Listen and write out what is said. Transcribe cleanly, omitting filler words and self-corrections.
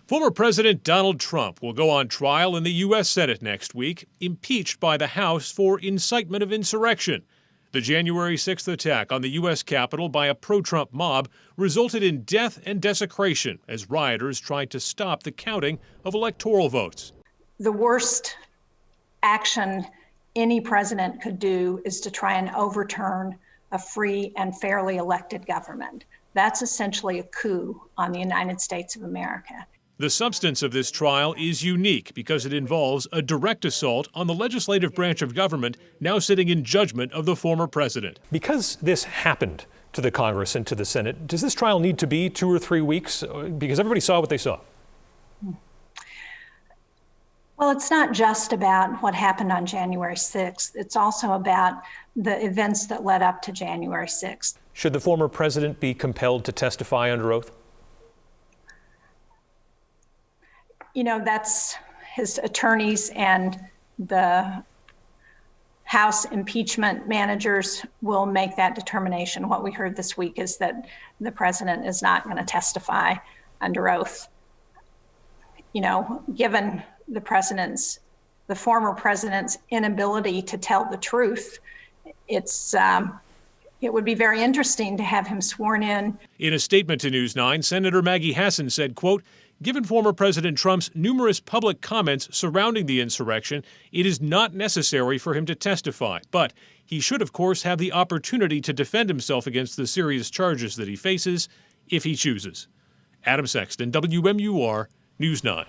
Former President Donald Trump will go on trial in the U.S. Senate next week, impeached by the House for incitement of insurrection. The January 6th attack on the U.S. Capitol by a pro-Trump mob resulted in death and desecration as rioters tried to stop the counting of electoral votes. The worst action any president could do is to try and overturn a free and fairly elected government. That's essentially a coup on the United States of America. The substance of this trial is unique because it involves a direct assault on the legislative branch of government now sitting in judgment of the former president. Because this happened to the Congress and to the Senate, does this trial need to be 2 or 3 weeks? Because everybody saw what they saw. Well, it's not just about what happened on January 6th. It's also about the events that led up to January 6th. Should the former president be compelled to testify under oath? You know, that's his attorneys and the House impeachment managers will make that determination. What we heard this week is that the president is not going to testify under oath. You know, given the former president's inability to tell the truth, it would be very interesting to have him sworn in. In a statement to News 9, Senator Maggie Hassan said, quote, "Given former President Trump's numerous public comments surrounding the insurrection, it is not necessary for him to testify. But he should, of course, have the opportunity to defend himself against the serious charges that he faces if he chooses." Adam Sexton, WMUR, News 9.